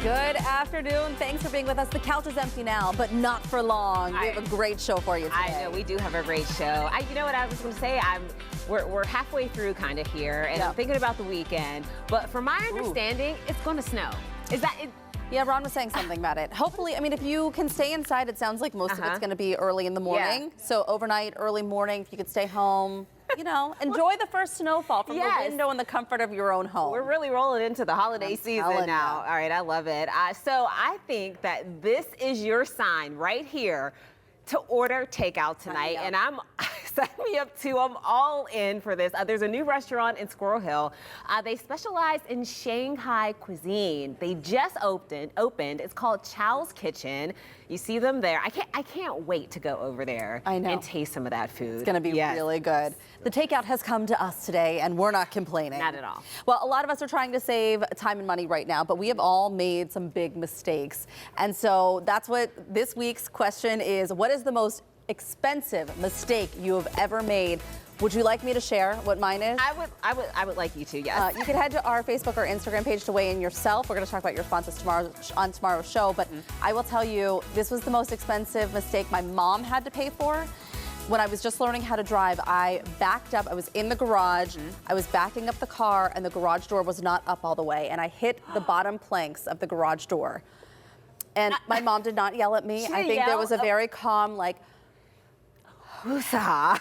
Good afternoon. Thanks for being with us. The couch is empty now, but not for long. We have a great show for you today. I know, we do have a great show. You know what I was going to say? We're halfway through kind of here, and I'm thinking about the weekend. But from my understanding, it's going to snow. Is that it? Yeah, Ron was saying something about it. Hopefully, I mean, if you can stay inside, it sounds like most of it's going to be early in the morning. Yeah. So overnight, early morning, if you could stay home, you know, enjoy the first snowfall from the window in the comfort of your own home. We're really rolling into the holiday season now. All right, I love it. So I think that this is your sign right here to order takeout tonight, and I'm all in for this. There's a new restaurant in Squirrel Hill. They specialize in Shanghai cuisine. They just opened. It's called Chow's Kitchen. You see them there. I can't wait to go over there and taste some of that food. It's gonna be really good. The takeout has come to us today, and we're not complaining. Not at all. Well, a lot of us are trying to save time and money right now, but we have all made some big mistakes. And so that's what this week's question is. What is the most expensive mistake you have ever made? Would you like me to share what mine is? I would like you to, yes. You can head to our Facebook or Instagram page to weigh in yourself. We're going to talk about your responses on tomorrow's show, but I will tell you, this was the most expensive mistake my mom had to pay for. When I was just learning how to drive, I backed up. I was in the garage. I was backing up the car, and the garage door was not up all the way, and I hit the bottom planks of the garage door. And my mom did not yell at me. I think there was a very calm, like, woosah.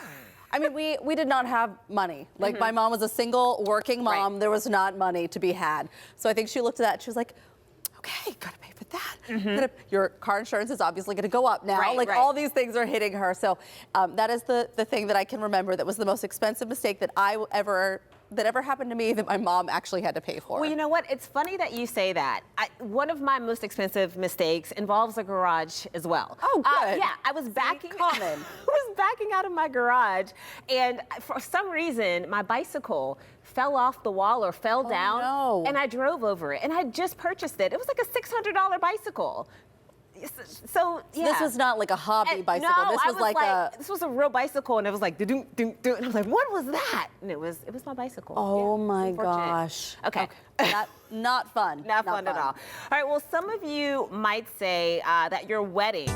I mean, we did not have money. Like, my mom was a single working mom. There was not money to be had. So I think she looked at that. She was like, okay, gotta pay for that. Your car insurance is obviously gonna go up now. All these things are hitting her. So that is the thing that I can remember that was the most expensive mistake that that ever happened to me that my mom actually had to pay for. Well, you know what? It's funny that you say that. One of my most expensive mistakes involves a garage as well. Oh, good. Yeah, I was backing out of my garage, and for some reason, my bicycle fell off the wall or fell down, and I drove over it, and I just purchased it. It was like a $600 bicycle. So this was not like a hobby bicycle. No, this was like this was a real bicycle, and it was like do do do, and I was like, what was that? And it was my bicycle. Oh my gosh. Okay. Not fun. Not fun at all. All right. Well, some of you might say that your wedding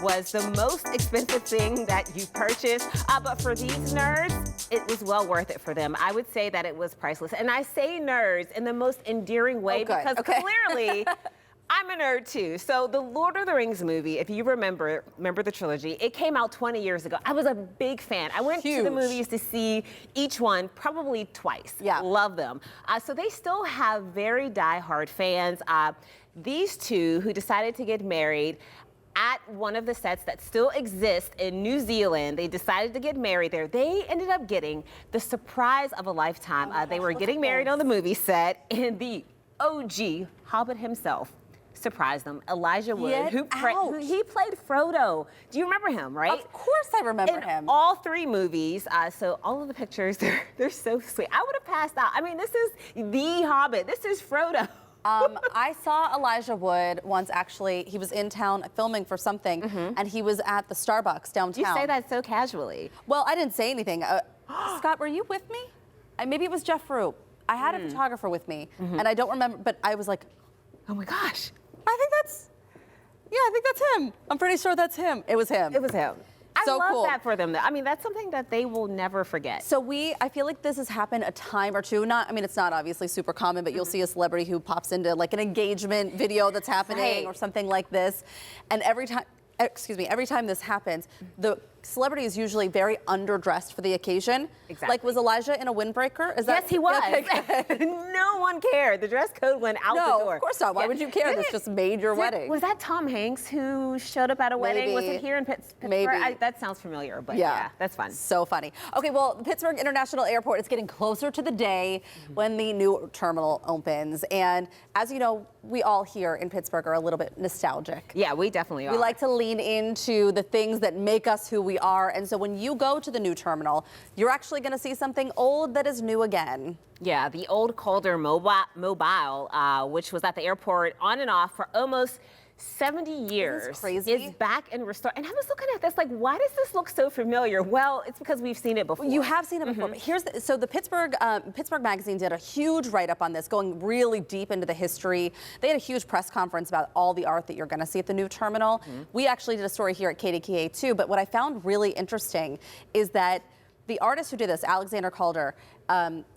was the most expensive thing that you purchased, but for these nerds, it was well worth it for them. I would say that it was priceless, and I say nerds in the most endearing way because clearly. I'm a nerd too. So the Lord of the Rings movie, if you remember the trilogy, it came out 20 years ago. I was a big fan. I went to the movies to see each one probably twice. Yeah. Love them. So they still have very diehard fans. These two who decided to get married at one of the sets that still exist in New Zealand. They decided to get married there. They ended up getting the surprise of a lifetime. They were getting married on the movie set, and the OG Hobbit himself surprised them. Elijah Wood, who he played Frodo. Do you remember him, right? Of course I remember him. All three movies. So all of the pictures, they're so sweet. I would have passed out. I mean, this is the Hobbit. This is Frodo. I saw Elijah Wood once, actually. He was in town filming for something, and he was at the Starbucks downtown. You say that so casually. Well, I didn't say anything. Scott, were you with me? Maybe it was Jeff Roop. I had a photographer with me, and I don't remember, but I was like, oh my gosh. I think that's him. I'm pretty sure that's him. It was him. It was him. So I love cool. that for them. I mean, that's something that they will never forget. So I feel like this has happened a time or two. It's not obviously super common, but you'll see a celebrity who pops into like an engagement video that's happening or something like this. And every time this happens, the celebrity is usually very underdressed for the occasion. Exactly. Like, was Elijah in a windbreaker? Yes, he was. No one cared. The dress code went out the door. No, of course not. Why would you care? This just made your wedding. Was that Tom Hanks who showed up at a wedding? Was it here in Pittsburgh? Maybe. That sounds familiar, but yeah, that's fun. So funny. Okay, well, the Pittsburgh International Airport is getting closer to the day when the new terminal opens. And as you know, we all here in Pittsburgh are a little bit nostalgic. Yeah, we definitely are. We like to lean into the things that make us who we are. And so when you go to the new terminal, you're actually going to see something old that is new again. Yeah, the old Calder Mobile, which was at the airport on and off for almost 70 years crazy? is back and restored. And I was looking at this like, why does this look so familiar? Well, it's because we've seen it before. You have seen it before. But here's so the Pittsburgh Magazine did a huge write-up on this, going really deep into the history. They had a huge press conference about all the art that you're going to see at the new terminal. We actually did a story here at KDKA too. But what I found really interesting is that the artist who did this, Alexander Calder,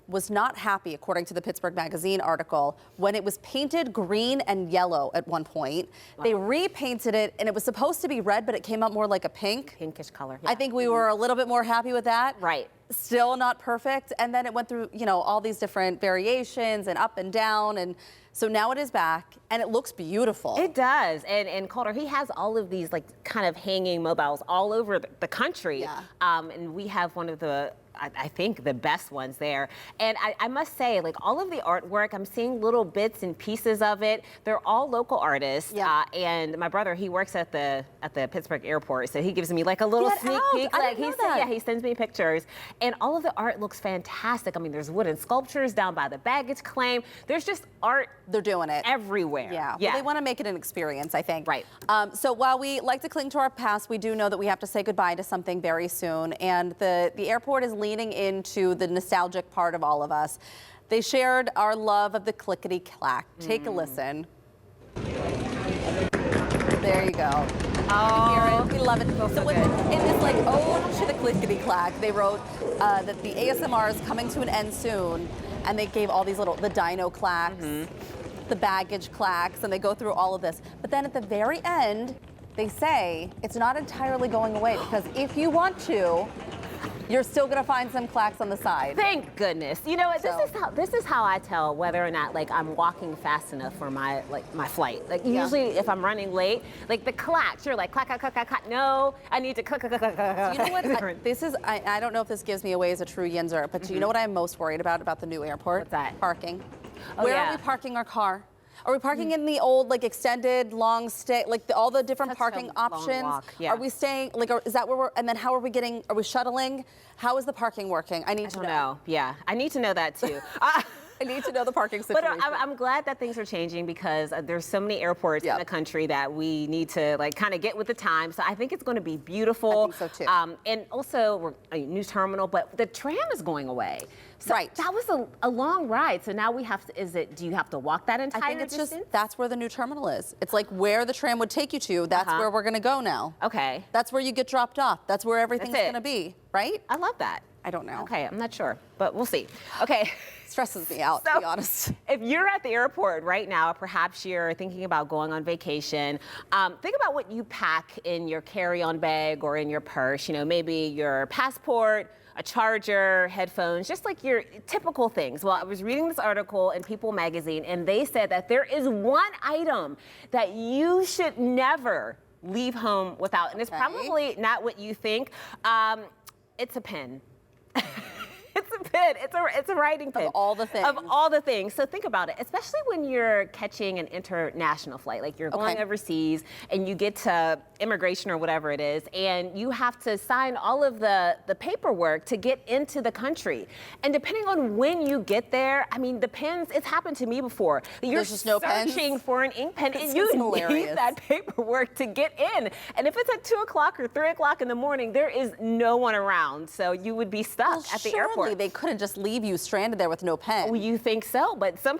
was not happy, according to the Pittsburgh Magazine article, when it was painted green and yellow at one point. Wow. They repainted it, and it was supposed to be red, but it came out more like a pink. Pinkish color. Yeah. I think we were a little bit more happy with that. Right. Still not perfect. And then it went through, you know, all these different variations and up and down. And so now it is back, and it looks beautiful. It does. And Calder, he has all of these like kind of hanging mobiles all over the country. Yeah. And we have one of the, I think, the best ones there. And I must say, like, all of the artwork, I'm seeing little bits and pieces of it. They're all local artists. Yeah. And my brother, he works at the Pittsburgh airport, so he gives me like a little sneak peek. I didn't know that. Yeah, he sends me pictures. And all of the art looks fantastic. I mean, there's wooden sculptures down by the baggage claim. There's just art. They're doing it Everywhere. Yeah. Yeah. Well, they want to make it an experience, I think. Right. So while we like to cling to our past, we do know that we have to say goodbye to something very soon. And the airport is leaning into the nostalgic part of all of us. They shared our love of the clickety-clack. Take a listen. There you go. Oh, we love it. So So good. in this like ode to the clickety-clack, they wrote that the ASMR is coming to an end soon, and they gave all these the dino clacks, the baggage clacks, and they go through all of this. But then at the very end, they say it's not entirely going away, because if you want to, you're still gonna find some clacks on the side. Thank goodness. You know what? So- This is how I tell whether or not like I'm walking fast enough for my flight. Like usually if I'm running late, like the clacks, you're like clack clack clack clack clack. No, I need to clack clack clack clack clack. You know what? This is I don't know if this gives me away as a true Yinzer, but do you know what I'm most worried about the new airport? What's that? Parking. Oh, Where yeah. are we parking our car? Are we parking in the old, like, extended, long stay, like all the different Such a parking long options? walk, yeah. Are we staying, like, is that where and then how are we shuttling? How is the parking working? I need to I don't know. Yeah, I need to know that too. I need to know the parking situation. But I'm glad that things are changing, because there's so many airports in the country that we need to like kind of get with the times. So I think it's going to be beautiful. I think so too. And also we're a new terminal, but the tram is going away. So Right. that was a long ride. So now we have to. Do you have to walk that entire I think it's distance? just, that's where the new terminal is. It's like where the tram would take you to, that's where we're gonna go now. Okay. That's where you get dropped off. That's where everything's That's it. gonna be, right? I love that. I don't know. Okay, I'm not sure, but we'll see. Okay. Stresses me out, to be honest. If you're at the airport right now, perhaps you're thinking about going on vacation, think about what you pack in your carry-on bag or in your purse. You know, maybe your passport, a charger, headphones, just like your typical things. Well, I was reading this article in People magazine, and they said that there is one item that you should never leave home without, and it's probably not what you think. It's a pen. It's a pen. It's a writing pen. Of all the things. Of all the things. So think about it, especially when you're catching an international flight, like you're going overseas and you get to immigration or whatever it is, and you have to sign all of the paperwork to get into the country. And depending on when you get there, I mean, the pens, it's happened to me before. You're There's just no searching pens? for an ink pen, and This you is need hilarious. that paperwork to get in. And if it's at 2 o'clock or 3 o'clock in the morning, there is no one around. So you would be stuck at the airport. Surely they couldn't just leave you stranded there with no pen. Well, you think so, but some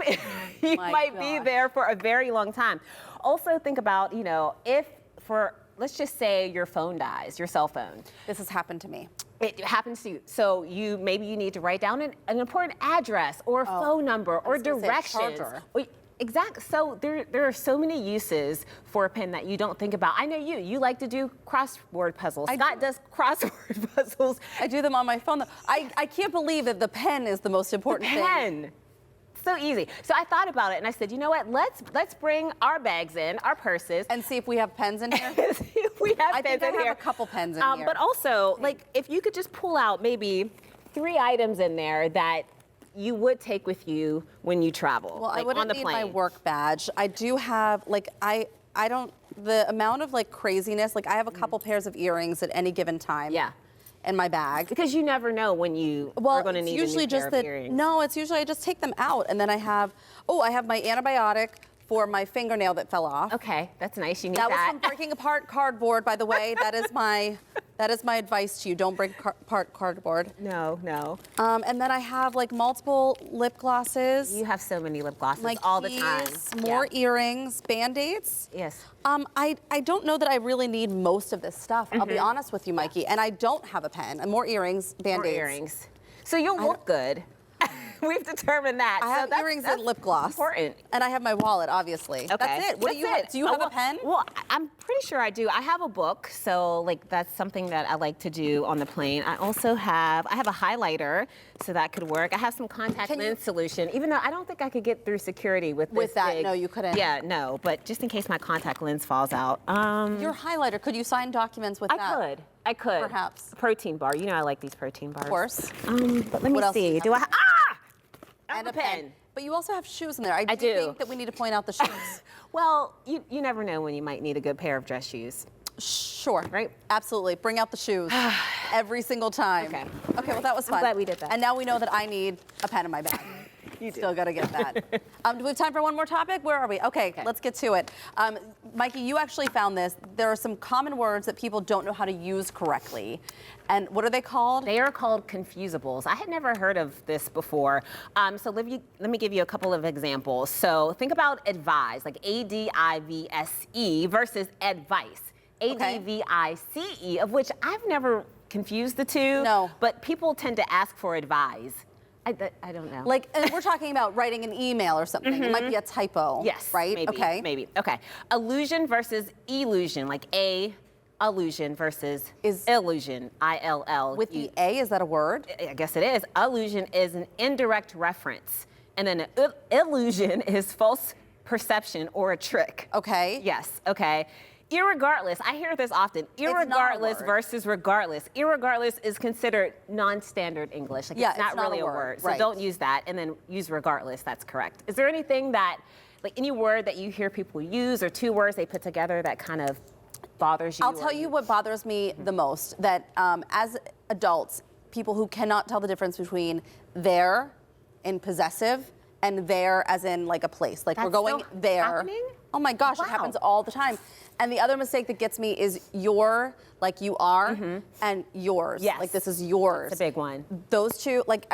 you My might be gosh. there for a very long time. Also think about, you know, if for, let's just say your phone dies, your cell phone. This has happened to me. It happens to you. So maybe you need to write down an important address or a phone number or was gonna say directions. charger. Exactly. So there are so many uses for a pen that you don't think about. I know you like to do crossword puzzles. Scott does crossword puzzles. I do them on my phone. I can't believe that the pen is the most important thing. Pen. So easy. So I thought about it and I said, you know what? Let's bring our bags in, our purses, And see if we have pens in here. see if we have I pens think I in have here. a couple pens in here. But also, like, if you could just pull out maybe 3 items in there that you would take with you when you travel, Well, like I wouldn't on the need plane. my work badge. I do have, like, I don't, the amount of, like, craziness, like, I have a couple pairs of earrings at any given time. Yeah. In my bag. Because you never know when you Well, are going to it's need usually a new just pair of that. earrings. No, it's usually I just take them out, and then I have my antibiotic, for my fingernail that fell off. Okay, that's nice. You need That that. was from breaking apart cardboard, by the way. That is my advice to you. Don't break apart cardboard. No, no. And then I have like multiple lip glosses. You have so many lip glosses My all the time. keys, more earrings, Band-Aids. Yes. I don't know that I really need most of this stuff. I'll be honest with you, Mikey. And I don't have a pen. And more earrings, Band-Aids. More earrings. So you'll look good. We've determined that. I have earrings and lip gloss. Important. And I have my wallet, obviously. Okay. That's it. What do you have? Do you have a pen? Well, I'm pretty sure I do. I have a book, so like that's something that I like to do on the plane. I also have a highlighter, so that could work. I have some contact lens solution, even though I don't think I could get through security with this that. big- No, you couldn't. Yeah, no, but just in case my contact lens falls out. Your highlighter, could you sign documents with that? I could. Perhaps. A protein bar. You know I like these protein bars. Of course. But let me What else do you see. have? Do I? I have And a pen. But you also have shoes in there. I do think that we need to point out the shoes. Well, you never know when you might need a good pair of dress shoes. Sure. Right? Absolutely. Bring out the shoes every single time. Okay. Okay, well, that was fun. I'm glad we did that. And now we know that I need a pen in my bag. You do. Still got to get that. Do we have time for one more topic? Where are we? Okay, let's get to it. Mikey, you actually found this. There are some common words that people don't know how to use correctly. And what are they called? They are called confusables. I had never heard of this before. So let me give you a couple of examples. So think about advise, like A-D-I-V-S-E versus advice, A-D-V-I-C-E, of which I've never confused the two. No. But people tend to ask for advise. I don't know. Like, and we're talking about writing an email or something. It might be a typo. Yes. Right? Maybe, okay. Maybe. Okay. Illusion versus illusion, like illusion versus illusion, I-L-L. With the A, is that a word? I guess it is. Illusion is an indirect reference. And then illusion is false perception or a trick. Okay. Yes, okay. Irregardless, I hear this often. not a Irregardless word. versus regardless. Irregardless is considered non-standard English. Like Yeah, it's not it's not really a a word, word. So right. don't use that and then use regardless. That's correct. Is there anything that, like any word that you hear people use or two words they put together that kind of bothers you? I'll tell you what bothers me the most, that as adults, people who cannot tell the difference between there in possessive and there as in like a place. Like That's we're going still there. happening? Oh my gosh, Wow. it happens all the time. And the other mistake that gets me is your, like you are, and yours. Yes. Like this is yours. It's a big one. Those two, like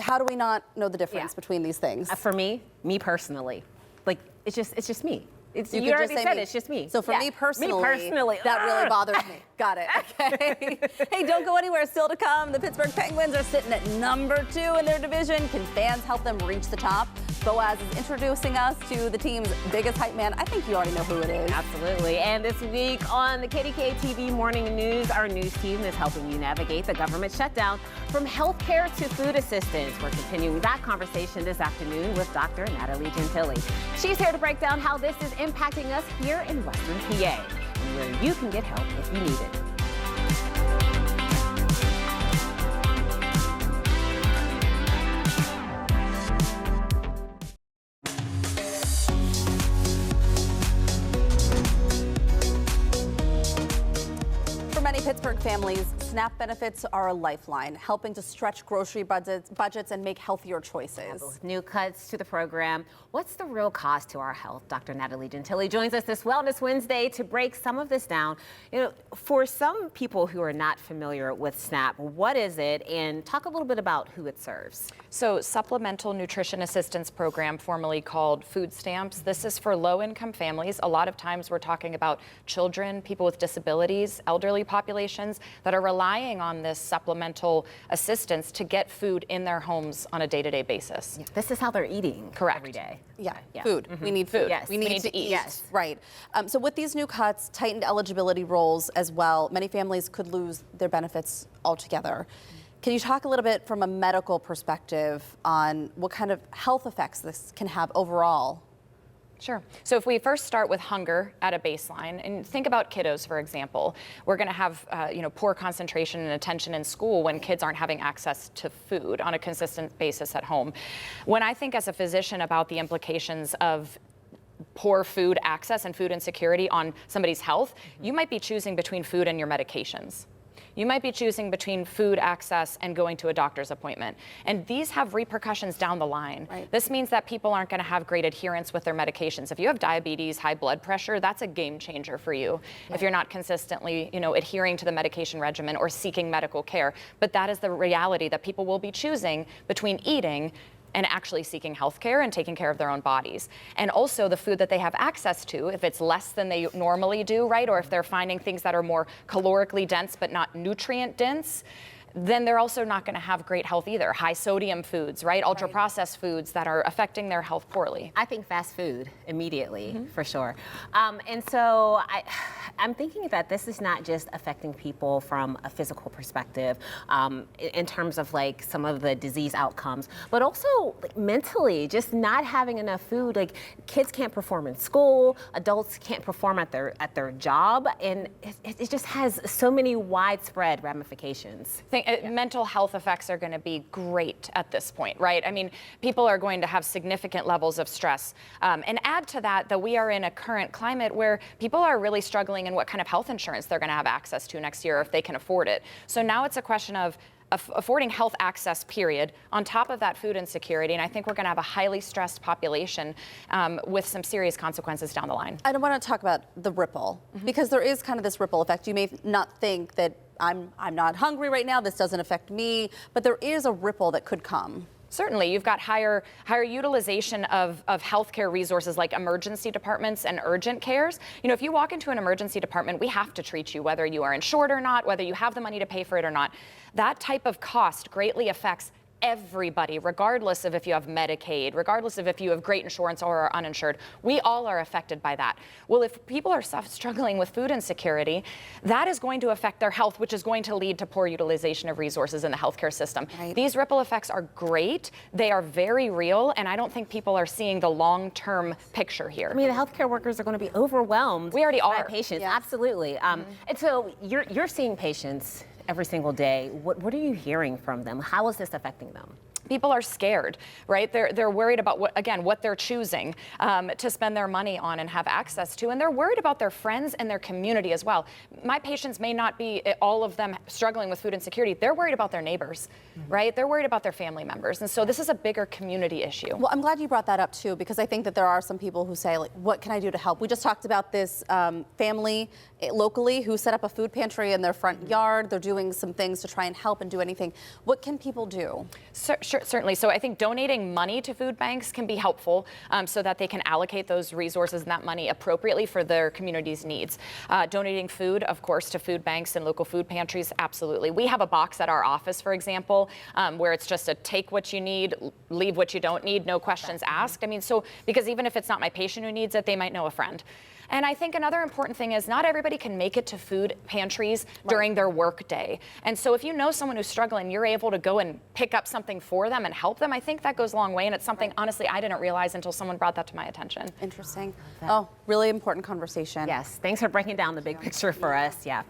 how do we not know the difference between these things? For me personally, like it's just me. You could already say said me. it's just me. So for Yeah. me personally, that really Ugh. bothers me. Got it. Okay. Hey, don't go anywhere. Still to come. The Pittsburgh Penguins are sitting at number 2 in their division. Can fans help them reach the top? Boaz is introducing us to the team's biggest hype man. I think you already know who it is. Absolutely. And this week on the KDK TV Morning News, our news team is helping you navigate the government shutdown from healthcare to food assistance. We're continuing that conversation this afternoon with Dr. Natalie Gentili. She's here to break down how this is impacting us here in Western PA and where you can get help if you need it. For many Pittsburgh families, SNAP benefits are a lifeline, helping to stretch grocery budgets and make healthier choices. With new cuts to the program, what's the real cost to our health? Dr. Natalie Gentili joins us this Wellness Wednesday to break some of this down. You know, for some people who are not familiar with SNAP, what is it? And talk a little bit about who it serves. So, Supplemental Nutrition Assistance Program, formerly called food stamps. This is for low-income families. A lot of times we're talking about children, people with disabilities, elderly populations that are relying on this supplemental assistance to get food in their homes on a day-to-day basis. Yeah, this is how they're eating Correct. every day. Yeah, Yeah. food. We need food. Yes. We need to eat. Yes. Right. So with these new cuts, tightened eligibility rules as well, many families could lose their benefits altogether. Can you talk a little bit from a medical perspective on what kind of health effects this can have overall? Sure. So if we first start with hunger at a baseline, and think about kiddos, for example, we're going to have poor concentration and attention in school when kids aren't having access to food on a consistent basis at home. When I think as a physician about the implications of poor food access and food insecurity on somebody's health, you might be choosing between food and your medications. You might be choosing between food access and going to a doctor's appointment. And these have repercussions down the line. Right. This means that people aren't going to have great adherence with their medications. If you have diabetes, high blood pressure, that's a game changer for you. Right. If you're not consistently, adhering to the medication regimen or seeking medical care. But that is the reality that people will be choosing between eating and actually seeking health care and taking care of their own bodies. And also the food that they have access to, if it's less than they normally do, right? Or if they're finding things that are more calorically dense but not nutrient dense, then they're also not going to have great health either. High sodium foods, right? Ultra processed foods that are affecting their health poorly. I think fast food immediately, for sure. And so I'm thinking that this is not just affecting people from a physical perspective in terms of like some of the disease outcomes, but also like, mentally, just not having enough food. Like kids can't perform in school, adults can't perform at their job, and it just has so many widespread ramifications. Mental health effects are going to be great at this point, right? I mean, people are going to have significant levels of stress. And add to that we are in a current climate where people are really struggling in what kind of health insurance they're going to have access to next year, if they can afford it. So now it's a question of affording health access, period. On top of that, food insecurity. And I think we're going to have a highly stressed population with some serious consequences down the line. I don't want to talk about the ripple, because there is kind of this ripple effect. You may not think that I'm not hungry right now, this doesn't affect me, but there is a ripple that could come. Certainly, you've got higher utilization of healthcare resources like emergency departments and urgent cares. If you walk into an emergency department, we have to treat you whether you are insured or not, whether you have the money to pay for it or not. That type of cost greatly affects everybody, regardless of if you have Medicaid, regardless of if you have great insurance or are uninsured. We all are affected by that. Well, if people are struggling with food insecurity, that is going to affect their health, which is going to lead to poor utilization of resources in the healthcare system. Right. These ripple effects are great. They are very real, and I don't think people are seeing the long-term picture here. I mean, the healthcare workers are going to be overwhelmed. We already are. By patients, Yes. Absolutely. And so you're seeing patients every single day. What are you hearing from them? How is this affecting them? People are scared, right? They're worried about what they're choosing to spend their money on and have access to, and they're worried about their friends and their community as well. My patients may not be all of them struggling with food insecurity. They're worried about their neighbors, right? They're worried about their family members, and so this is a bigger community issue. Well, I'm glad you brought that up too, because I think that there are some people who say, like, what can I do to help? We just talked about this family locally who set up a food pantry in their front yard. They're doing some things to try and help and do anything. What can people do? Certainly. So I think donating money to food banks can be helpful so that they can allocate those resources and that money appropriately for their community's needs. Donating food, of course, to food banks and local food pantries, absolutely. We have a box at our office, for example, where it's just a take what you need, leave what you don't need, no questions asked. I mean, so because even if it's not my patient who needs it, they might know a friend. And I think another important thing is not everybody can make it to food pantries during their work day. And so if you know someone who's struggling, you're able to go and pick up something for them and help them. I think that goes a long way. And it's something, honestly, I didn't realize until someone brought that to my attention. Interesting. Oh, really important conversation. Yes, thanks for breaking down the big picture for us. Yeah.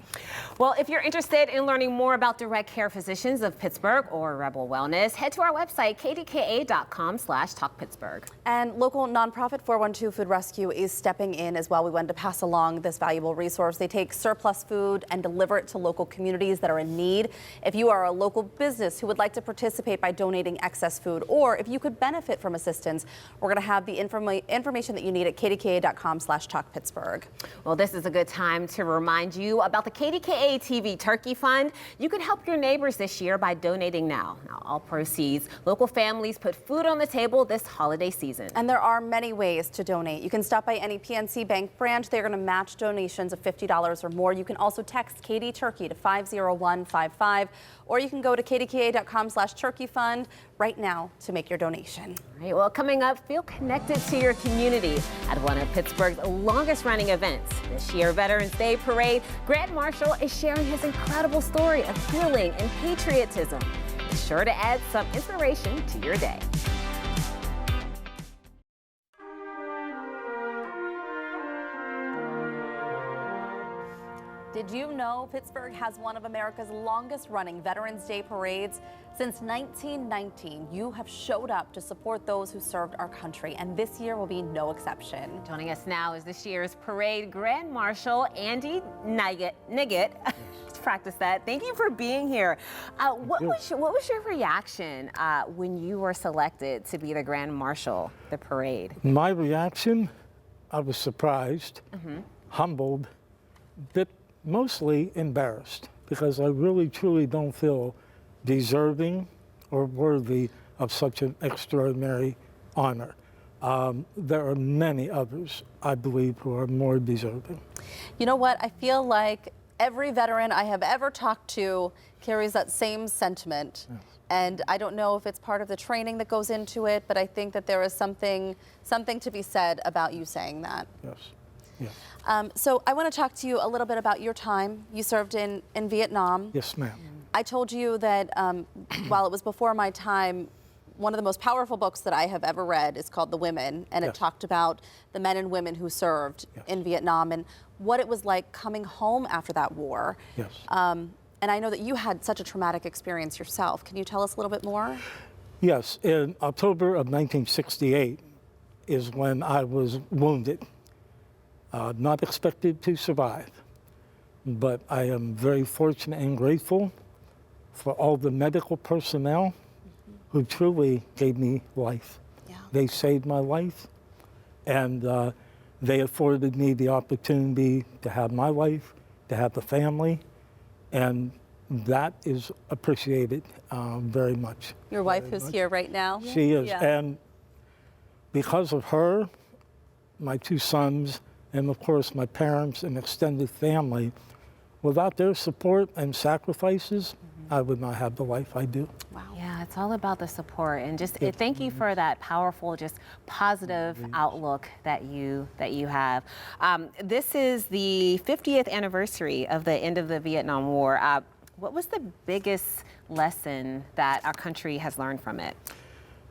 Well, if you're interested in learning more about Direct Care Physicians of Pittsburgh or Rebel Wellness, head to our website, kdka.com/talkpittsburgh. And local nonprofit 412 Food Rescue is stepping in as well. We wanted to pass along this valuable resource. They take surplus food and deliver it to local communities that are in need. If you are a local business who would like to participate by donating excess food, or if you could benefit from assistance, we're going to have the information that you need at kdka.com/talkpittsburgh. Well, this is a good time to remind you about the KDKA TV Turkey Fund. You can help your neighbors this year by donating now. All proceeds, local families put food on the table this holiday season. And there are many ways to donate. You can stop by any PNC Bank branch. They're going to match donations of $50 or more. You can also text KD Turkey to 50155, or you can go to kdka.com/turkeyfund right now to make your donation. All right, well, coming up, feel connected to your community at one of Pittsburgh's longest running events. This year, Veterans Day Parade, Grant Marshall is sharing his incredible story of healing and patriotism. Be sure to add some inspiration to your day. Did you know Pittsburgh has one of America's longest running Veterans Day parades? Since 1919, you have showed up to support those who served our country, and this year will be no exception. Joining us now is this year's parade Grand Marshal Andy Niggett. Let's practice that. Thank you for being here. What was your reaction when you were selected to be the Grand Marshal, the parade? My reaction, I was surprised, humbled, but mostly embarrassed, because I really truly don't feel deserving or worthy of such an extraordinary honor. There are many others, I believe, who are more deserving. You know what? I feel like every veteran I have ever talked to carries that same sentiment. Yes. And I don't know if it's part of the training that goes into it, but I think that there is something to be said about you saying that. Yes. Yes. So I want to talk to you a little bit about your time. You served in Vietnam. Yes, ma'am. I told you that while it was before my time, one of the most powerful books that I have ever read is called The Women, and it talked about the men and women who served in Vietnam and what it was like coming home after that war. Yes. And I know that you had such a traumatic experience yourself. Can you tell us a little bit more? Yes. In October of 1968 is when I was wounded. Not expected to survive, but I am very fortunate and grateful for all the medical personnel who truly gave me life. Yeah. They saved my life, and they afforded me the opportunity to have my life, to have the family, and that is appreciated very much. Your wife who's here right now? She is, Yeah. and because of her, my two sons, and of course my parents and extended family, without their support and sacrifices, I would not have the life I do. Wow. Yeah, it's all about the support, and just thank you for that powerful, just positive outlook that you have. This is the 50th anniversary of the end of the Vietnam War. What was the biggest lesson that our country has learned from it?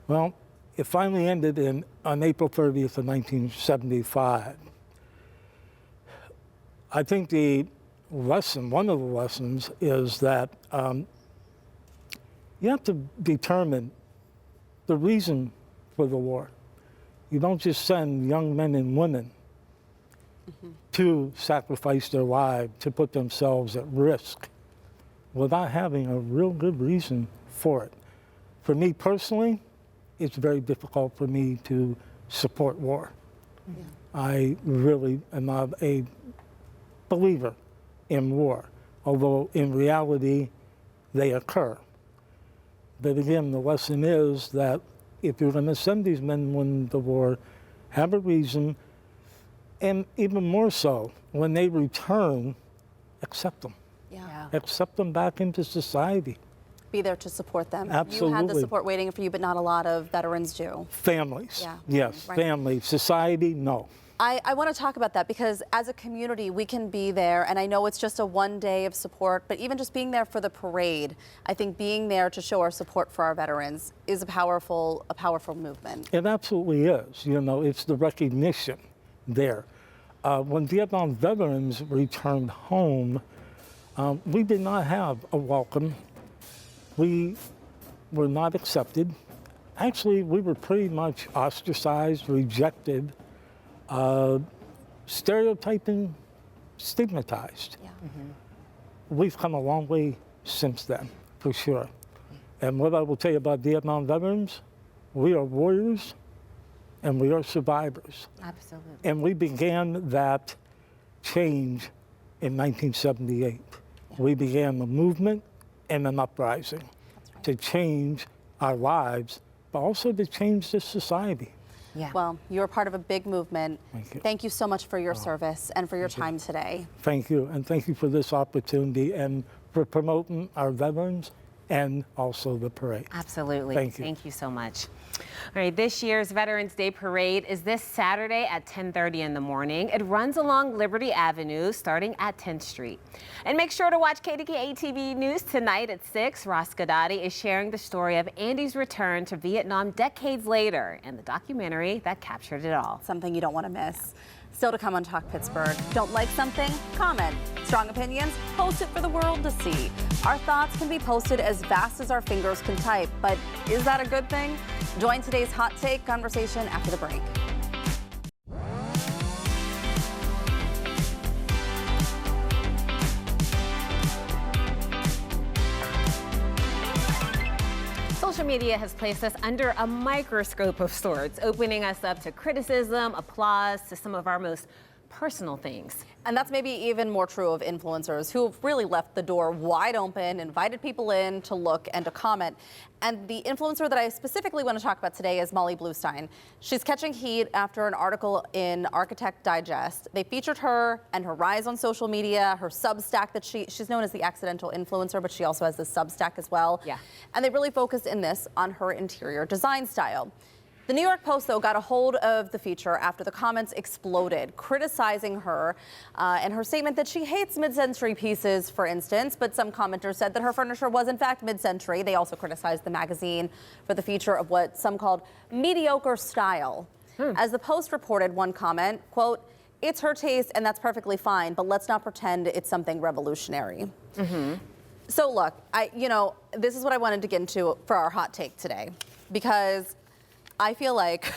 Well, it finally ended on April 30th of 1975. I think one of the lessons is that you have to determine the reason for the war. You don't just send young men and women to sacrifice their lives, to put themselves at risk, without having a real good reason for it. For me personally, it's very difficult for me to support war. Yeah. I really am not a believer in war, although in reality they occur. But again, the lesson is that if you're going to send these men and women to war, have a reason, and even more so, when they return, accept them. Yeah. Accept them back into society. Be there to support them. Absolutely. You had the support waiting for you, but not a lot of veterans do. Families. Yeah. Yes, right. families. Society, no. I want to talk about that because as a community, we can be there, and I know it's just a one day of support, but even just being there for the parade, I think being there to show our support for our veterans is a powerful movement. It absolutely is. You know, it's the recognition there. When Vietnam veterans returned home, we did not have a welcome. We were not accepted. Actually, we were pretty much ostracized, rejected, stereotyped and stigmatized. Yeah. We've come a long way since then, for sure. And what I will tell you about Vietnam veterans, we are warriors and we are survivors. Absolutely. And we began that change in 1978. Yeah. We began the movement and an uprising to change our lives, but also to change this society. Yeah. Well, you're part of a big movement. Thank you. Thank you so much for your service and for your time today. Thank you, and thank you for this opportunity and for promoting our veterans and also the parade. Absolutely. Thank you. Thank you so much. All right, this year's Veterans Day Parade is this Saturday at 10:30 in the morning. It runs along Liberty Avenue starting at 10th Street. And make sure to watch KDKA TV News tonight at 6. Ross Gadati is sharing the story of Andy's return to Vietnam decades later and the documentary that captured it all. Something you don't want to miss. Still to come on Talk Pittsburgh. Don't like something? Comment. Strong opinions? Post it for the world to see. Our thoughts can be posted as fast as our fingers can type, but is that a good thing? Join today's Hot Take conversation after the break. Social media has placed us under a microscope of sorts, opening us up to criticism, applause, to some of our most personal things. And that's maybe even more true of influencers who have really left the door wide open, invited people in to look and to comment. And the influencer that I specifically want to talk about today is Molly Bluestein. She's catching heat after an article in Architect Digest. They featured her and her rise on social media, her Substack that she's known as the accidental influencer, but she also has this Substack as well. Yeah. And they really focused in this on her interior design style. The New York Post, though, got a hold of the feature after the comments exploded, criticizing her and her statement that she hates mid-century pieces, for instance, but some commenters said that her furniture was, in fact, mid-century. They also criticized the magazine for the feature of what some called mediocre style. As the Post reported, one comment, quote, "It's her taste, and that's perfectly fine, but let's not pretend it's something revolutionary." So, look, this is what I wanted to get into for our hot take today, because I feel like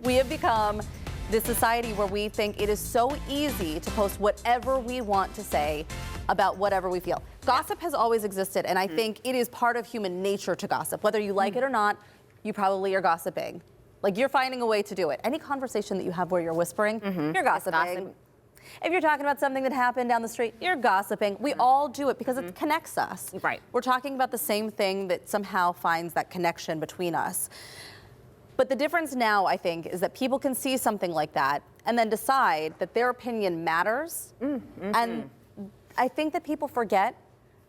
we have become this society where we think it is so easy to post whatever we want to say about whatever we feel. Gossip has always existed, and I think it is part of human nature to gossip. Whether you like it or not, you probably are gossiping. Like, you're finding a way to do it. Any conversation that you have where you're whispering, you're gossiping. If you're talking about something that happened down the street, you're gossiping. We all do it because it connects us. Right. We're talking about the same thing that somehow finds that connection between us. But the difference now, I think, is that people can see something like that and then decide that their opinion matters. And I think that people forget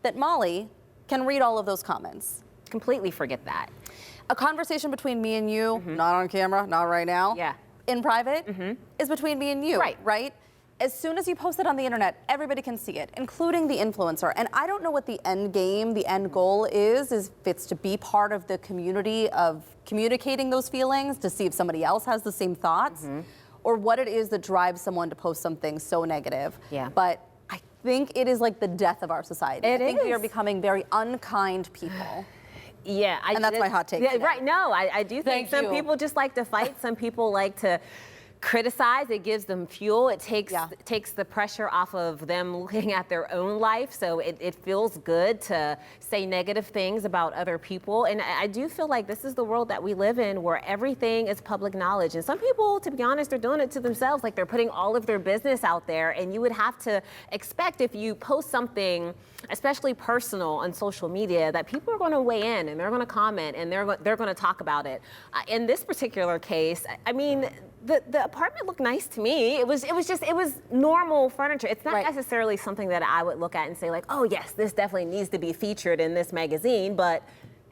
that Molly can read all of those comments. Completely forget that. A conversation between me and you, not on camera, not right now, in private, is between me and you, right? As soon as you post it on the internet, everybody can see it, including the influencer. And I don't know what the end game, the end goal is if it's to be part of the community of communicating those feelings, to see if somebody else has the same thoughts, or what it is that drives someone to post something so negative. But I think it is like the death of our society. I think we are becoming very unkind people. And that's my hot take today. Right, no, I do think some people just like to fight. Some people like to criticize. It gives them fuel. It takes the pressure off of them looking at their own life. So it feels good to say negative things about other people. And I do feel like this is the world that we live in, where everything is public knowledge. And some people, to be honest, are doing it to themselves. Like, they're putting all of their business out there. And you would have to expect, if you post something, especially personal, on social media, that people are going to weigh in and they're going to comment and they're going to talk about it. In this particular case, I mean, the apartment looked nice to me. It was normal furniture. It's not necessarily something that I would look at and say, like, oh yes, this definitely needs to be featured in this magazine, but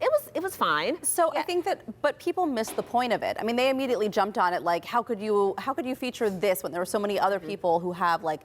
it was fine. So I think but people missed the point of it. I mean, they immediately jumped on it, like, how could you feature this when there were so many other people who have, like,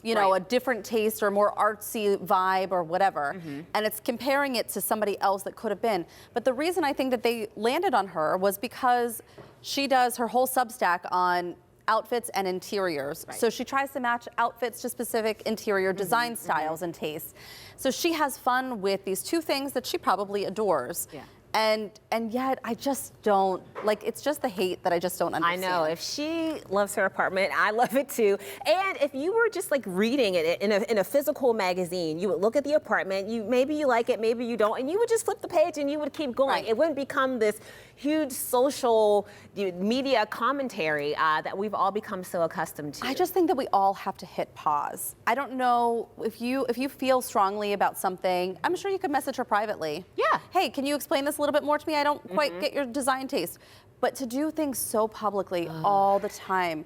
a different taste or more artsy vibe or whatever. And it's comparing it to somebody else that could have been. But the reason I think that they landed on her was because she does her whole Substack on outfits and interiors. So she tries to match outfits to specific interior design styles and tastes. So she has fun with these two things that she probably adores. And yet I just don't, like, it's just the hate that I just don't understand. I know. If she loves her apartment, I love it too. And if you were just like reading it in a physical magazine, you would look at the apartment, maybe you like it, maybe you don't, and you would just flip the page and you would keep going. It wouldn't become this huge social media commentary that we've all become so accustomed to. I just think that we all have to hit pause. I don't know if you feel strongly about something, I'm sure you could message her privately. Hey, can you explain this a little bit more to me? I don't quite get your design taste. But to do things so publicly all the time,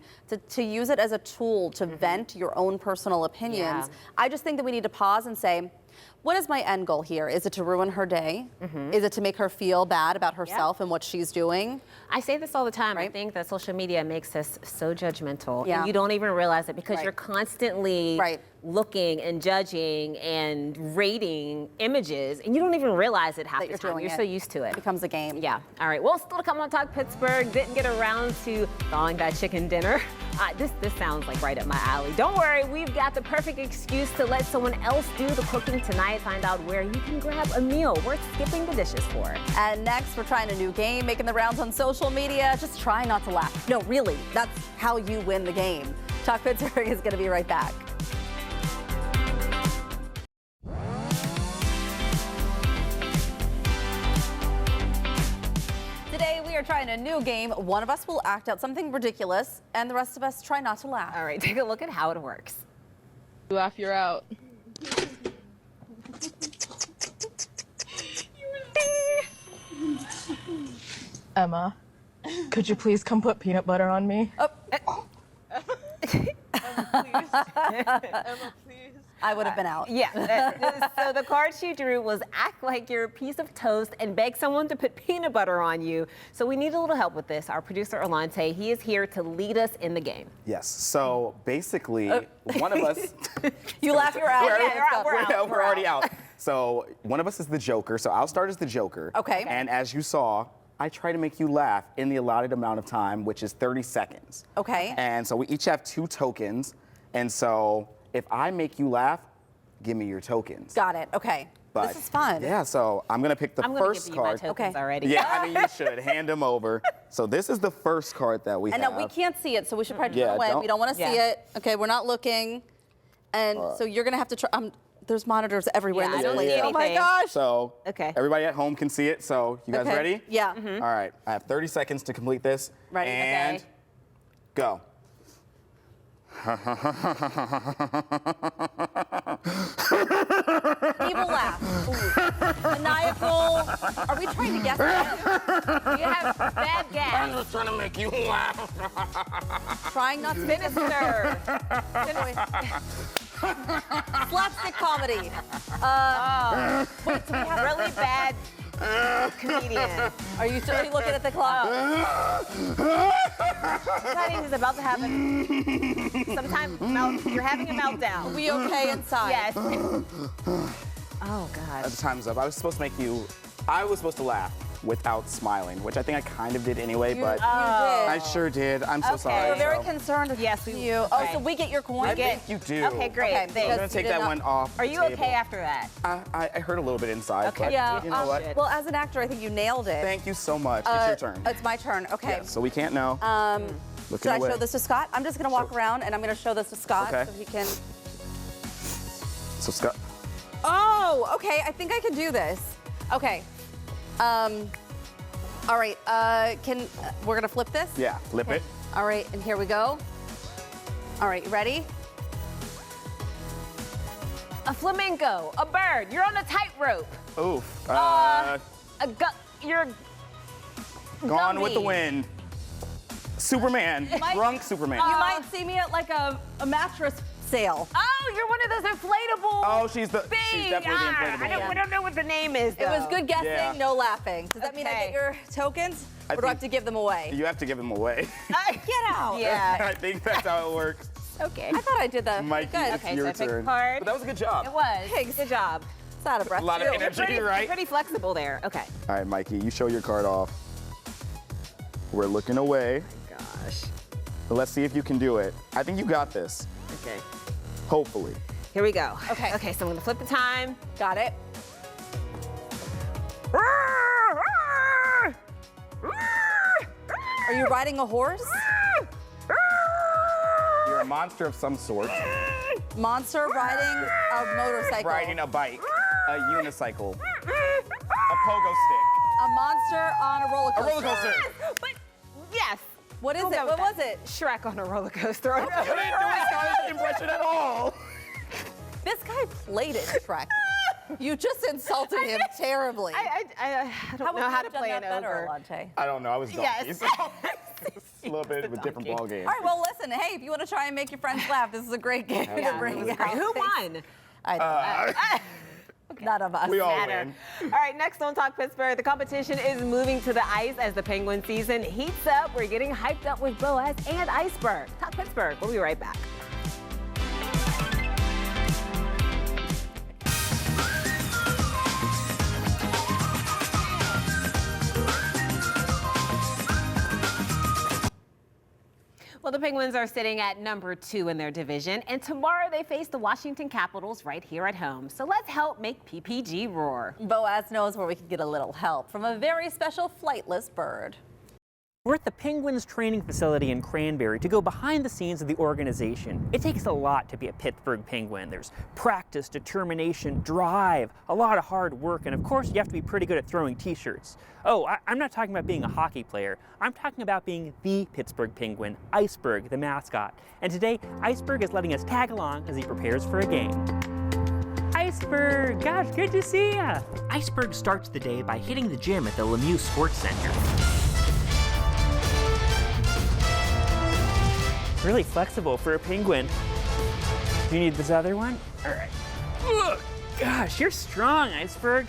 to use it as a tool to vent your own personal opinions, I just think that we need to pause and say, what is my end goal here? Is it to ruin her day? Is it to make her feel bad about herself and what she's doing? I say this all the time. Right. I think that social media makes us so judgmental. Yeah. And you don't even realize it because Right. you're constantly Right. looking and judging and rating images, and you don't even realize it half That the you're time. doing You're it. so used to it. It becomes a game. Yeah. All right. Well, still to come on Talk Pittsburgh. Didn't get around to thawing that chicken dinner. This sounds like right up my alley. Don't worry. We've got the perfect excuse to let someone else do the cooking tonight. Find out where you can grab a meal worth skipping the dishes for. And next, we're trying a new game, making the rounds on social media. Just try not to laugh. No, really, that's how you win the game. Talk Pittsburgh is going to be right back. Today, we are trying a new game. One of us will act out something ridiculous, and the rest of us try not to laugh. All right. Take a look at how it works. You laugh, you're out. Emma, could you please come put peanut butter on me? I would have been out. Yeah. So the card she drew was act like you're a piece of toast and beg someone to put peanut butter on you. So we need a little help with this. Our producer, Alante, he is here to lead us in the game. Yes. So basically, one of us. You laugh, you're out. We're already out. So one of us is the Joker. So I'll start as the Joker. Okay. And as you saw, I try to make you laugh in the allotted amount of time, which is 30 seconds. Okay. And so we each have 2 tokens. And so if I make you laugh, give me your tokens. Got it. Okay. But this is fun. Yeah. So I'm gonna pick the I'm going to first give you my card. tokens Okay. already. Yeah. I mean, you should hand them over. So this is the first card that we And have. now we can't see it, so we should probably Yeah, turn away. don't- We don't want to see Yeah. it. Okay, we're not looking. And so you're going to have to try. There's monitors everywhere Yeah, in I this don't place. see Oh my anything. gosh. So Okay. everybody at home can see it. So you guys Okay. ready? Yeah. All right. I have 30 seconds to complete this. Ready. And Okay. go. Evil laugh. Ooh. Maniacal. Are we trying to guess that? You have bad gas. just trying to make you laugh. Trying not to Sinister. slapstick comedy. Wait, do we have Really bad comedian. Are you looking at the clock? Something is about to happen. Sometimes you're having a meltdown. We okay inside? Yes. Oh, gosh. The time's up. I was supposed to laugh without smiling, which I think I kind of did anyway, You but did. I sure did. I'm so sorry. We're very so. concerned with Yes, we- you. Oh, okay. so we get your coin? I think you do. Okay, great. Okay, Thanks. I'm because gonna you take did that not- one off. Are the you table. okay after that? I hurt a little bit inside, Okay. but Yeah. you know what? shit. Well, as an actor, I think you nailed it. Thank you so much. It's your turn. It's my turn. Okay. Yeah, so we can't know. Should I show this to Scott? I'm just going to walk around and I'm going to show this to Scott Okay. so he can. So Scott. Oh, okay. I think I can do this. Okay. All right. We're going to flip this? Yeah, flip Okay. it. All right. And here we go. All right. You ready? A flamenco, a bird. You're on a tightrope. Oof. You're Gone with the Gumby. Wind. Superman. might- Drunk Superman. You might see me at like a mattress sale. Oh, you're one of those inflatable. Oh, she's definitely thing. the inflatable We one. don't know what the name is. It was though. good guessing, Yeah. no laughing. Does that mean I Okay. get your tokens? I Or do I have think- to give them away? You have to give him away. Get out. Yeah. I think that's how it works. Okay. I thought I did that. Mikey, Good. it's Okay, your so I pick a turn. card. But that was a good job. It was. Thanks. Good job. It's out of breath. A lot of too. energy, You're right? pretty flexible there. Okay. All right, Mikey, you show your card off. We're looking away. Gosh. But let's see if you can do it. I think you got this. Okay. Hopefully. Here we go. Okay. Okay, so I'm gonna flip the time. Got it. Are you riding a horse? You're a monster of some sort. Monster riding a motorcycle. Riding a bike, a unicycle, a pogo stick. A monster on a roller A coaster. roller coaster. But yes. What is We'll it? go What with was that. it? Shrek on a roller coaster. You didn't do a Scottish impression at all. This guy played it, Shrek. You just insulted him terribly. I don't know how to play it over. Alante? I don't know. I was donkey. Yes. So it's a little bit of a different ball game. All right, well, listen, hey, if you want to try and make your friends laugh, this is a great game. Yeah, it was great. Who won? None of us. We all Matter. win. All right, next on Talk Pittsburgh, the competition is moving to the ice as the Penguin season heats up. We're getting hyped up with Boaz and Iceberg. Talk Pittsburgh. We'll be right back. Well, the Penguins are sitting at number 2 in their division, and tomorrow they face the Washington Capitals right here at home. So let's help make PPG roar. Boaz knows where we can get a little help from a very special flightless bird. We're at the Penguins training facility in Cranberry to go behind the scenes of the organization. It takes a lot to be a Pittsburgh Penguin. There's practice, determination, drive, a lot of hard work, and of course you have to be pretty good at throwing t-shirts. Oh, I'm not talking about being a hockey player. I'm talking about being the Pittsburgh Penguin, Iceberg, the mascot. And today, Iceberg is letting us tag along as he prepares for a game. Iceberg, gosh, good to see ya! Iceberg starts the day by hitting the gym at the Lemieux Sports Center. Really flexible for a penguin. Do you need this other one? All right. Ugh, gosh, you're strong, Iceberg.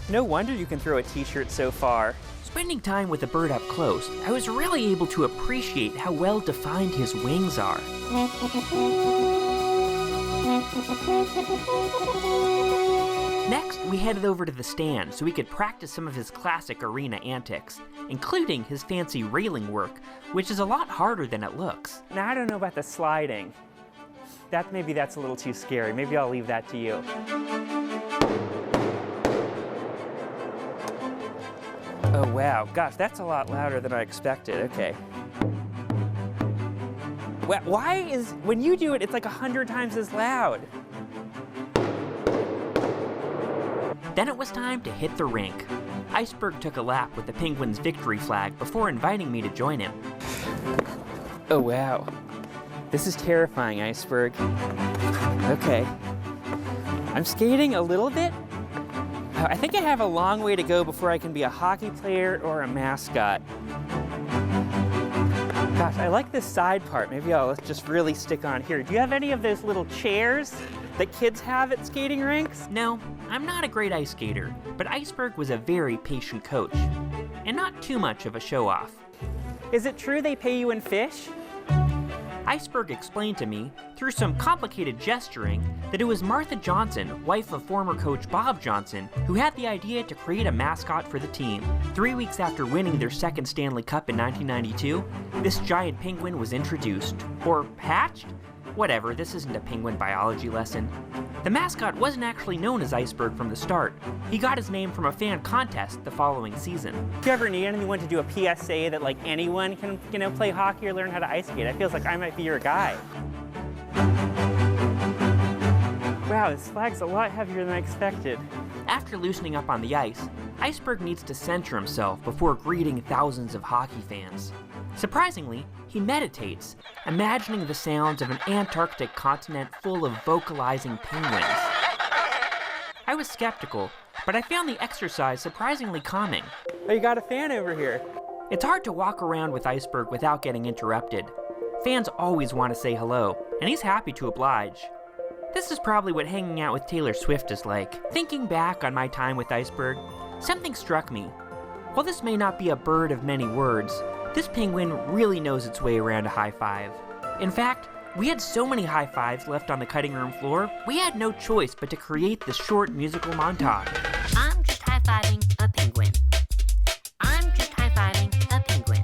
No wonder you can throw a t-shirt so far. Spending time with the bird up close, I was really able to appreciate how well defined his wings are. Next, we headed over to the stand so we could practice some of his classic arena antics, including his fancy railing work, which is a lot harder than it looks. Now, I don't know about the sliding. Maybe that's a little too scary. Maybe I'll leave that to you. Oh, wow. Gosh, that's a lot louder than I expected. Okay. Why is, when you do it, it's like 100 times as loud? Then it was time to hit the rink. Iceberg took a lap with the Penguins' victory flag before inviting me to join him. Oh, wow. This is terrifying, Iceberg. Okay. I'm skating a little bit. I think I have a long way to go before I can be a hockey player or a mascot. Gosh, I like this side part. Maybe I'll just really stick on here. Do you have any of those little chairs that kids have at skating rinks? No, I'm not a great ice skater, but Iceberg was a very patient coach, and not too much of a show-off. Is it true they pay you in fish? Iceberg explained to me, through some complicated gesturing, that it was Martha Johnson, wife of former coach Bob Johnson, who had the idea to create a mascot for the team. 3 weeks after winning their second Stanley Cup in 1992, this giant penguin was introduced, or hatched? Whatever, this isn't a penguin biology lesson. The mascot wasn't actually known as Iceberg from the start. He got his name from a fan contest the following season. If you ever need anyone to do a PSA that like anyone can, play hockey or learn how to ice skate, it feels like I might be your guy. Wow, this flag's a lot heavier than I expected. After loosening up on the ice, Iceberg needs to center himself before greeting thousands of hockey fans. Surprisingly, he meditates, imagining the sounds of an Antarctic continent full of vocalizing penguins. I was skeptical, but I found the exercise surprisingly calming. Oh, you got a fan over here. It's hard to walk around with Iceberg without getting interrupted. Fans always want to say hello, and he's happy to oblige. This is probably what hanging out with Taylor Swift is like. Thinking back on my time with Iceberg, something struck me. While this may not be a bird of many words, this penguin really knows its way around a high five. In fact, we had so many high fives left on the cutting room floor, we had no choice but to create this short musical montage. I'm just high-fiving a penguin. I'm just high-fiving a penguin.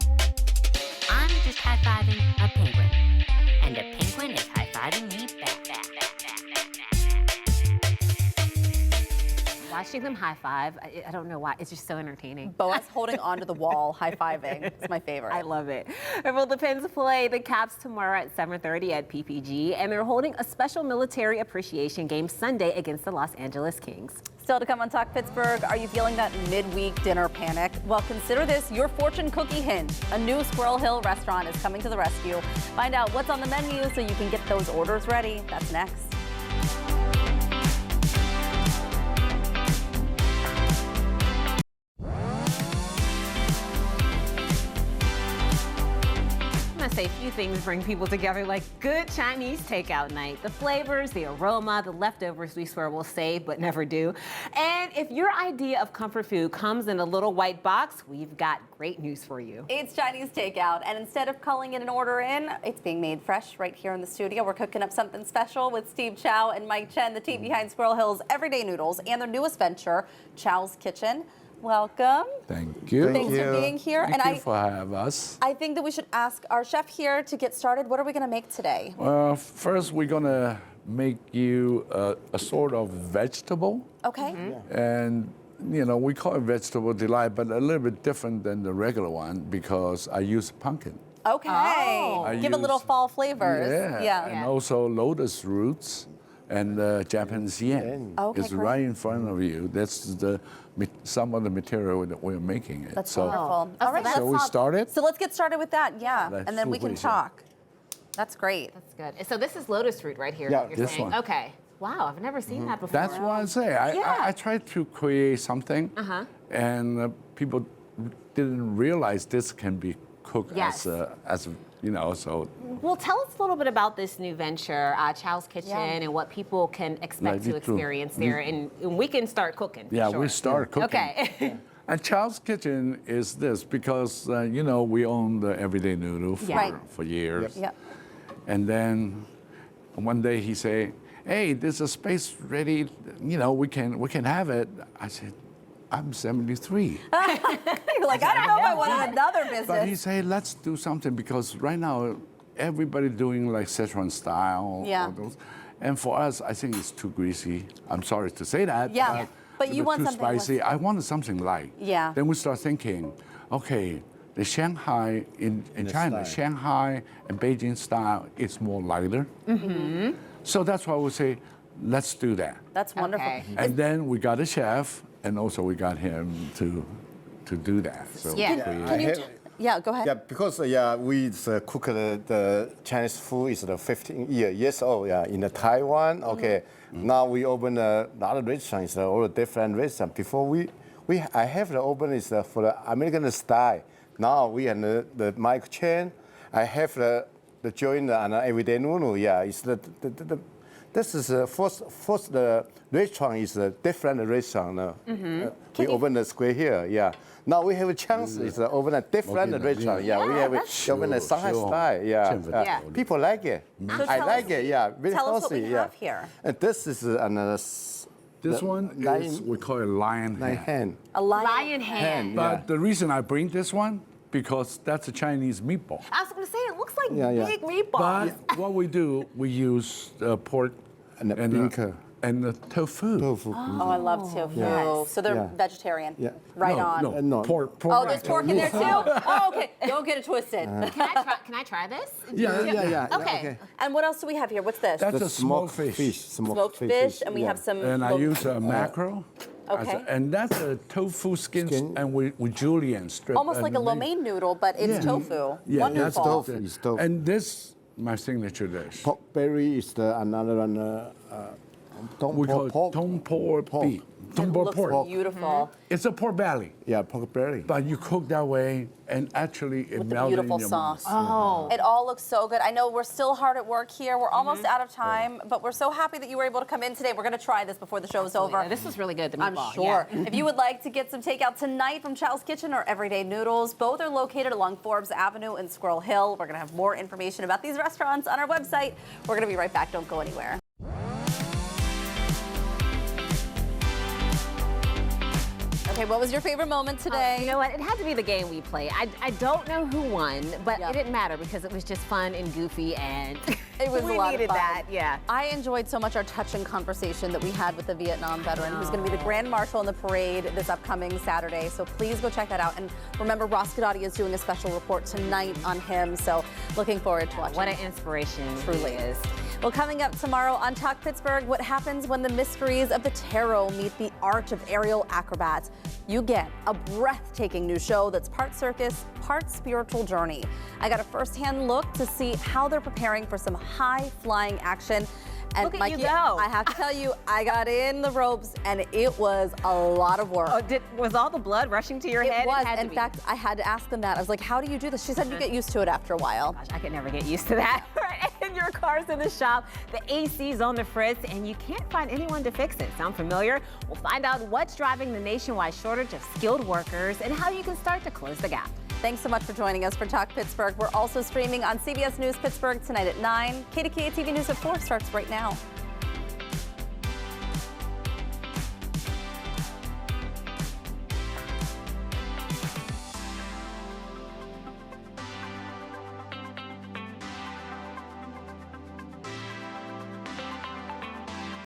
I'm just high-fiving a penguin. And a penguin is high-fiving me back. Watching them high five, I don't know why, it's just so entertaining. Boaz holding onto the wall, high-fiving. It's my favorite. I love it. Well, the Pens play the Caps tomorrow at 7:30 at PPG, and they're holding a special military appreciation game Sunday against the Los Angeles Kings. Still to come on Talk Pittsburgh, are you feeling that midweek dinner panic? Well, consider this your fortune cookie hint. A new Squirrel Hill restaurant is coming to the rescue. Find out what's on the menu so you can get those orders ready. That's next. few things bring people together like good Chinese takeout night. The flavors, the aroma, the leftovers we swear we'll save but never do. And if your idea of comfort food comes in a little white box, we've got great news for you. It's Chinese takeout, and instead of calling it an order in, it's being made fresh right here in the studio. We're cooking up something special with Steve Chow and Mike Chen, the team behind Squirrel Hill's Everyday Noodles and their newest venture, Chow's Kitchen. Welcome. Thank you. Thanks for being here. Thank you for having us. I think that we should ask our chef here to get started. What are we going to make today? First, we're going to make you a sort of vegetable. Okay. And, you know, we call it vegetable delight, but a little bit different than the regular one because I use pumpkin. Okay. I Give a little use- fall flavors. And also lotus roots and Japanese yen. Okay, It's great. right in front of you. That's some of the material that we're making it. That's so, wonderful. All right, Shall we start it? So let's get started with that, yeah. Let's And then we do can it. talk. That's great. That's good. So this is lotus root right here. Yeah, you're this saying. one. Okay. Wow, I've never seen that before. That's what I say. I try to create something, and people didn't realize this can be cooked Yes. as a, you know. So Well, tell us a little bit about this new venture, Chow's Kitchen, and what people can expect to Like it too. experience there, and we can start cooking. for yeah, sure. we start cooking. Okay. And Chow's Kitchen is this because you know we own the Everyday Noodle for, Right. for years. Yep. And then one day he say, "Hey, there's a space ready. You know, we can have it." I said, "I'm 73." You're like, I don't know if I want another But he business. said, let's do something because right now everybody doing like Szechuan style. Yeah. all those. And for us, I think it's too greasy. I'm sorry to say that. Yeah, but you want too something with- spicy. I wanted something light. Yeah. Then we start thinking, okay, the Shanghai in China, Shanghai and Beijing style is more lighter. So that's why we say, let's do that. That's wonderful. Okay. And then we got a chef, and also we got him to do that. So Yeah. Can you yeah, go ahead. Yeah, because we cook the Chinese food is the 15 years old. Yeah, in the Taiwan. Okay, now we open another restaurant. It's all different restaurant. Before I have the open is for the American style. Now we have the Mike Chen. I have the join the Everyday Noodle. Yeah, it's the this is the first the restaurant is a different restaurant. We open the square here. Yeah. Now we have a chance. It's open a different restaurant. Yeah, we have open a Shanghai style. Yeah. People like it. So I tell like us- it. Yeah, very Tell us what healthy. we Yeah. have here. And this is another. this one is, we call it lion Nine hand. hand. A lion. Lion hand. But the reason I bring this one, because that's a Chinese meatball. I was going to say, it looks like Yeah. big meatballs. But what we do, we use pork And the beancurd. and the tofu. Tofu. Oh, I love tofu. Yes. So they're Yeah. vegetarian. Yeah. Right no, on. No, No. pork. Oh, there's pork in there too? Oh, okay. Don't get it twisted. Can I try this? Yeah. Okay. And what else do we have here? What's this? That's The a smoked fish. Smoked fish, and we have some. And I use a mackerel. Okay. And that's a tofu skin, and we julienne strip. Almost like a lo mein noodle, but it's tofu. Yeah, Wonderful. that's tofu. It's tofu. And this, my signature dish. Pork belly is the another one. We call it pork. tom pork beef. Tom It pork looks pork. beautiful. It's a pork belly, Yeah, pork belly. but you cook that way, and actually it With the melts in beautiful your sauce. mouth. Oh. It all looks so good. I know we're still hard at work here. We're almost out of time, but we're so happy that you were able to come in today. We're going to try this before the show is over. Yeah, this was really good, the I'm meatball. sure. Yeah. If you would like to get some takeout tonight from Chow's Kitchen or Everyday Noodles, both are located along Forbes Avenue in Squirrel Hill. We're going to have more information about these restaurants on our website. We're going to be right back. Don't go anywhere. Okay, what was your favorite moment today? You know what? It had to be the game we played. I don't know who won, but Yeah. it didn't matter because it was just fun and goofy, and It was we a lot needed of fun. that. Yeah. I enjoyed so much our touching conversation that we had with the Vietnam veteran who's going to be the Grand Marshal in the parade this upcoming Saturday. So please go check that out. And remember, Ross Godotti is doing a special report tonight on him. So looking forward to watching. What an inspiration Truly he is. Well, coming up tomorrow on Talk Pittsburgh, what happens when the mysteries of the tarot meet the art of aerial acrobats? You get a breathtaking new show that's part circus, part spiritual journey. I got a firsthand look to see how they're preparing for some high-flying action. And Look at Mikey, you go. I have to tell you, I got in the ropes and it was a lot of work. Oh, was all the blood rushing to your head? It was. Had to In be. fact, I had to ask them that. I was like, how do you do this? She said you get used to it after a while. Gosh, I could never get used to that. And your car's in the shop, the AC's on the fritz, and you can't find anyone to fix it. Sound familiar? We'll find out what's driving the nationwide shortage of skilled workers and how you can start to close the gap. Thanks so much for joining us for Talk Pittsburgh. We're also streaming on CBS News Pittsburgh tonight at 9. KDKA TV News at 4 starts right now.